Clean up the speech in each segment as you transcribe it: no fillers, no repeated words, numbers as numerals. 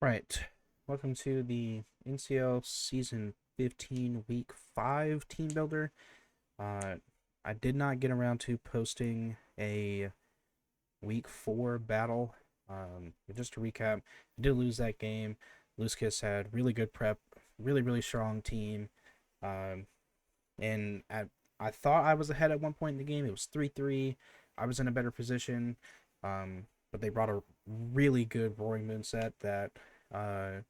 Right. Welcome to the NCL Season 15 Week 5 Team Builder. Uh, I did not get around to posting a Week 4 battle. But just to recap, I did lose that game. Kiss had really good prep, really strong team. Um, and I thought I was ahead at one point in the game. It was 3-3. I was in a better position. But they brought a really good Roaring Moon set that uh,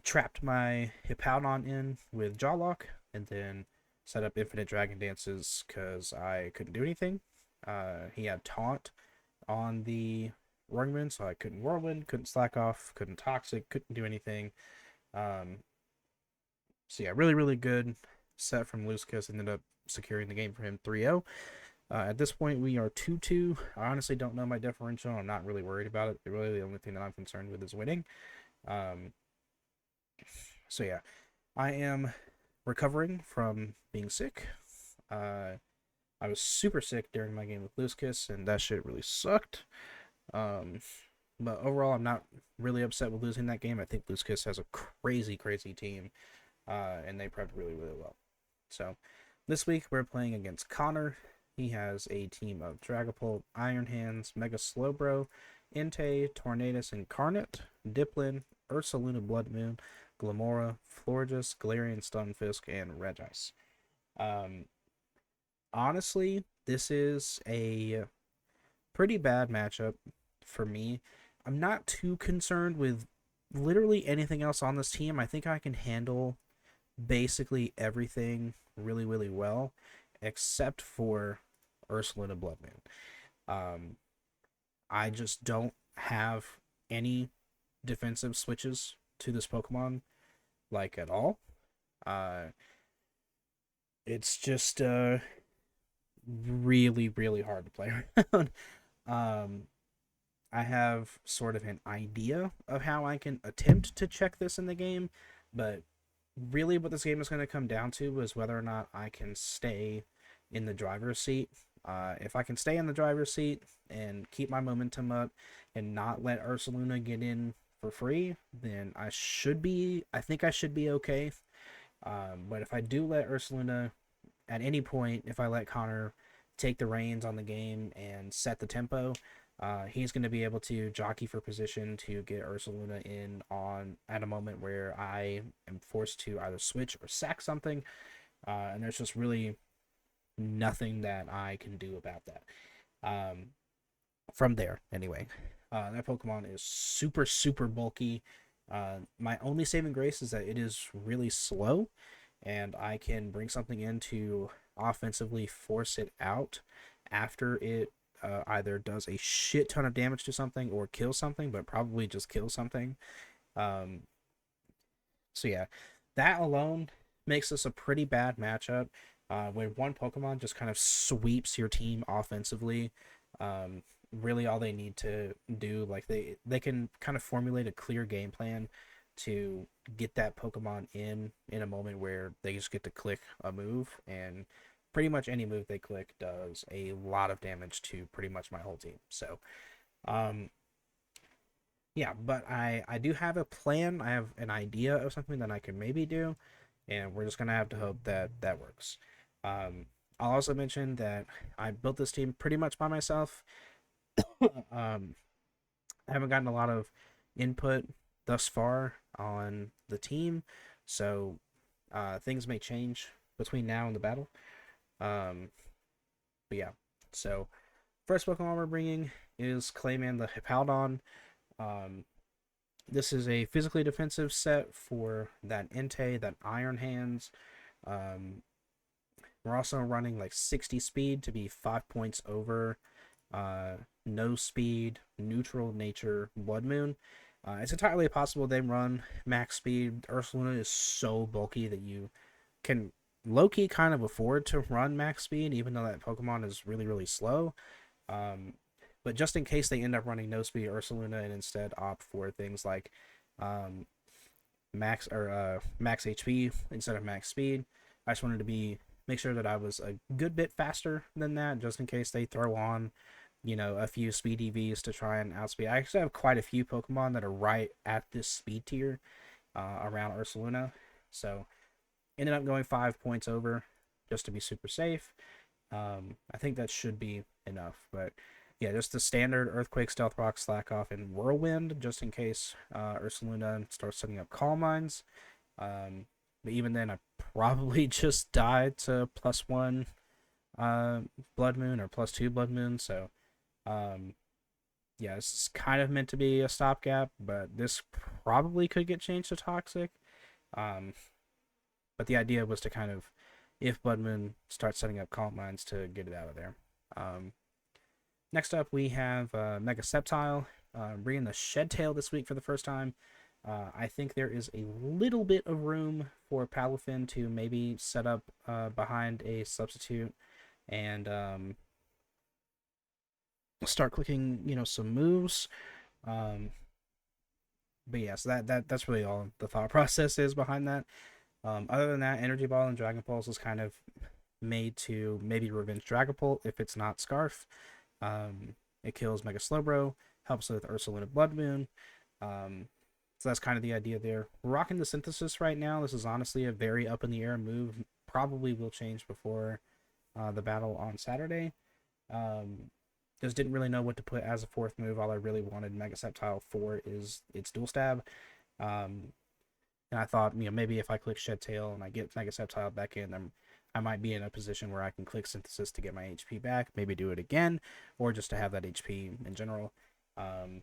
trapped my Hippowdon in with Jawlock, and then set up Infinite Dragon Dances because I couldn't do anything. He had Taunt on the Roaring Moon, so I couldn't Whirlwind, couldn't Slack Off, couldn't Toxic, couldn't do anything. Um, so yeah, really good set from Kiss. Ended up securing the game for him 3-0. At this point, we are 2-2. I honestly don't know my differential. I'm not really worried about it. Really, the only thing that I'm concerned with is winning. Um, so yeah, I am recovering from being sick. Uh, I was super sick during my game with Kiss, and that shit really sucked. Um, but overall, I'm not really upset with losing that game. I think Kiss has a crazy team, and they prepped really well. So this week we're playing against Connor. He has a team of Dragapult, Iron Hands, Mega Slowbro, Entei, Tornadus Incarnate, Diplin, Ursaluna Bloodmoon'd, Glamora, Florges, Galarian Stunfisk, and Regice. Um, Honestly, this is a pretty bad matchup for me. I'm not too concerned with literally anything else on this team. I think I can handle basically everything really well, except for Ursaluna Bloodmoon. Um, I just don't have any defensive switches to this Pokemon, like at all. Uh, it's just really hard to play around. um, I have sort of an idea of how I can attempt to check this in the game, but really what this game is going to come down to is whether or not I can stay in the driver's seat. If I can stay in the driver's seat and keep my momentum up and not let Ursaluna get in for free, then I think I should be okay. But if I do let Ursaluna at any point, if I let Connor take the reins on the game and set the tempo, he's going to be able to jockey for position to get Ursaluna in on at a moment where I am forced to either switch or sack something. And there's just really nothing that I can do about that. Um, from there, anyway. That Pokemon is super bulky. My only saving grace is that it is really slow, and I can bring something in to offensively force it out after it either does a shit ton of damage to something or kills something, but probably just kills something. Um, so yeah, that alone makes this a pretty bad matchup. When one Pokemon just kind of sweeps your team offensively, really all they need to do, like they can kind of formulate a clear game plan to get that Pokemon in a moment where they just get to click a move, and pretty much any move they click does a lot of damage to pretty much my whole team. So, um, yeah, but I do have a plan. I have an idea of something that I can maybe do, and we're just gonna have to hope that that works. Um, I'll also mention that I built this team pretty much by myself. um, I haven't gotten a lot of input thus far on the team, so things may change between now and the battle. Um, but yeah, so first Pokemon we're bringing is Clayman the Hippowdon. Um, this is a physically defensive set for that Entei, that Iron Hands. Um, we're also running like 60 speed to be 5 points over no speed, neutral nature, Blood Moon. It's entirely possible they run max speed. Ursaluna is so bulky that you can low key kind of afford to run max speed, even though that Pokemon is really slow. Um, but just in case they end up running no speed Ursaluna and instead opt for things like um, max HP instead of max speed, I just wanted to make sure that I was a good bit faster than that, just in case they throw on a few speed EVs to try and outspeed. I actually have quite a few Pokemon that are right at this speed tier around Ursaluna. So ended up going 5 points over just to be super safe. I think that should be enough. But yeah, just the standard Earthquake, Stealth Rock, Slack Off, and Whirlwind, just in case Ursaluna starts setting up Calm Minds. But even then, I probably just died to +1 Blood Moon or +2 Blood Moon. So um, yeah, this is kind of meant to be a stopgap, but this probably could get changed to Toxic. Um, but the idea was to kind of, if Blood Moon starts setting up Calm Minds, to get it out of there. Um, Next up, we have Mega Sceptile, bringing the Shed Tail this week for the first time. I think there is a little bit of room for Palafin to maybe set up behind a substitute and start clicking, some moves. But yeah, so that's really all the thought process is behind that. Other than that, Energy Ball and Dragon Pulse is kind of made to maybe revenge Dragapult if it's not Scarf. It kills Mega Slowbro, helps with Ursaluna Blood Moon. So that's kind of the idea there. We're rocking the Synthesis right now. This is honestly a very up in the air move. Probably will change before the battle on Saturday. Just didn't really know what to put as a fourth move. All I really wanted Mega Sceptile for is its Dual Stab. And I thought, maybe if I click Shed Tail and I get Mega Sceptile back in, I might be in a position where I can click Synthesis to get my HP back, maybe do it again, or just to have that HP in general. But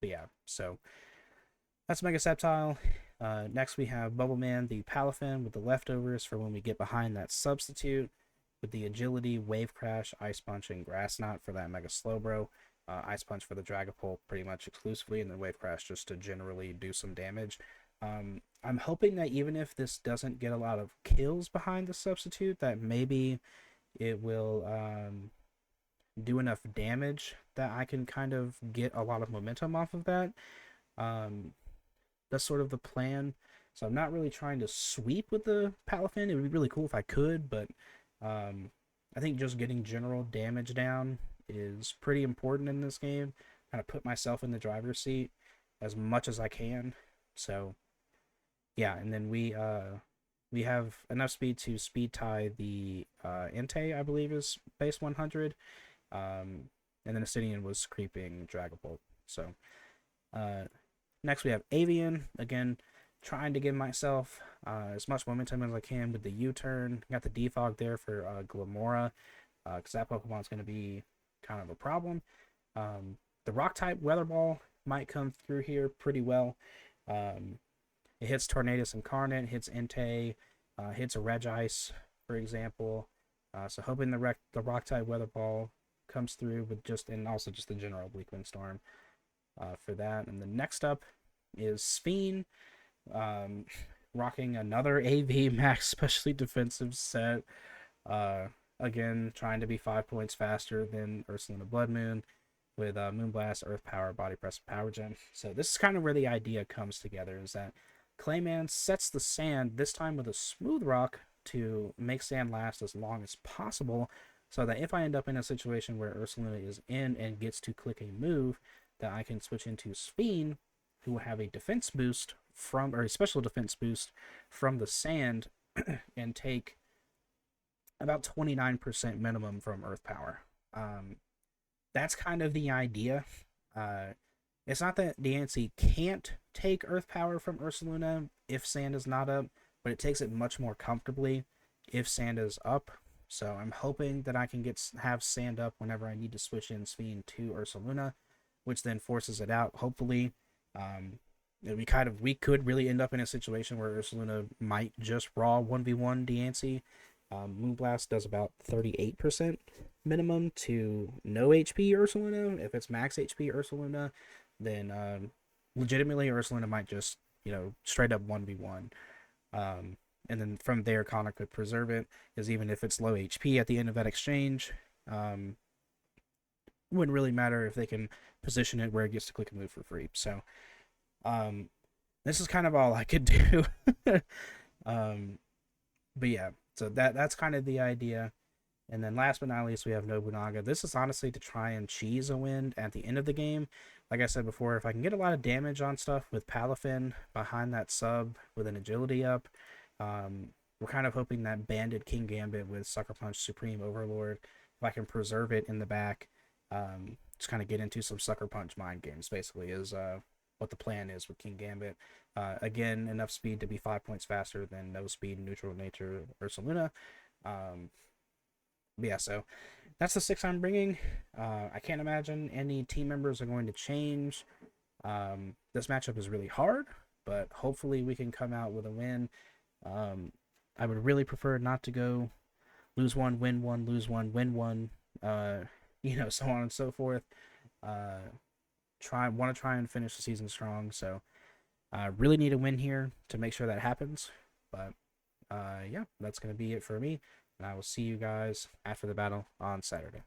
yeah, so that's Mega Sceptile. Next we have Bubble Man, the Palafin, with the leftovers for when we get behind that substitute, with the Agility, Wave Crash, Ice Punch, and Grass Knot for that Mega Slowbro. Ice Punch for the Dragapult pretty much exclusively, and then Wave Crash just to generally do some damage. I'm hoping that even if this doesn't get a lot of kills behind the substitute, that maybe it will do enough damage that I can kind of get a lot of momentum off of that. That's sort of the plan. So I'm not really trying to sweep with the Palafin. It would be really cool if I could, but I think just getting general damage down is pretty important in this game. Kind of put myself in the driver's seat as much as I can. So yeah, and then we have enough speed to speed tie the Entei, I believe is base 100. And then Ascidian was creeping Dragapult. So next we have Avian, again trying to give myself as much momentum as I can with the U-turn. Got the defog there for Glamora, because that Pokemon's going to be kind of a problem. The rock type Weather Ball might come through here pretty well. It hits Tornadus Incarnate, hits Entei, hits a Regice, for example. So hoping the rock type Weather Ball comes through with and also just the general Bleak Wind Storm for that. And the next up is Speen, rocking another AV max specially defensive set. Again, trying to be 5 points faster than Ursaluna Blood Moon with Moonblast, Earth Power, Body Press, Power Gem. So this is kind of where the idea comes together, is that Clayman sets the sand, this time with a Smooth Rock, to make sand last as long as possible, so that if I end up in a situation where Ursaluna is in and gets to click a move, that I can switch into Speen, who will have a defense boost or a special defense boost from the sand, and take about 29% minimum from Earth Power. That's kind of the idea. It's not that DNC can't take Earth Power from Ursaluna if sand is not up, but it takes it much more comfortably if sand is up. So I'm hoping that I can have sand up whenever I need to switch in Speen to Ursaluna, which then forces it out, hopefully. We could really end up in a situation where Ursaluna might just raw 1v1 DNC. Moonblast does about 38% minimum to no HP Ursaluna. If it's max HP Ursaluna, then legitimately Ursaluna might just, straight up 1v1. And then from there, Connor could preserve it, because even if it's low HP at the end of that exchange, wouldn't really matter if they can position it where it gets to click a move for free. So this is kind of all I could do. But yeah, so that's kind of the idea. And then last but not least, we have Nobunaga. This is honestly to try and cheese a win at the end of the game. Like I said before, if I can get a lot of damage on stuff with Palafin behind that sub with an agility up, we're kind of hoping that Banded King Gambit with Sucker Punch Supreme Overlord, if I can preserve it in the back, just kind of get into some Sucker Punch mind games, basically, is what the plan is with King Gambit. Again, enough speed to be 5 points faster than no speed, neutral nature, Ursaluna. Yeah, so that's the 6 I'm bringing. I can't imagine any team members are going to change. This matchup is really hard, but hopefully we can come out with a win. I would really prefer not to go lose one, win one, lose one, win one, so on and so forth. Want to try and finish the season strong, so really need a win here to make sure that happens. But yeah, that's going to be it for me. And I will see you guys after the battle on Saturday.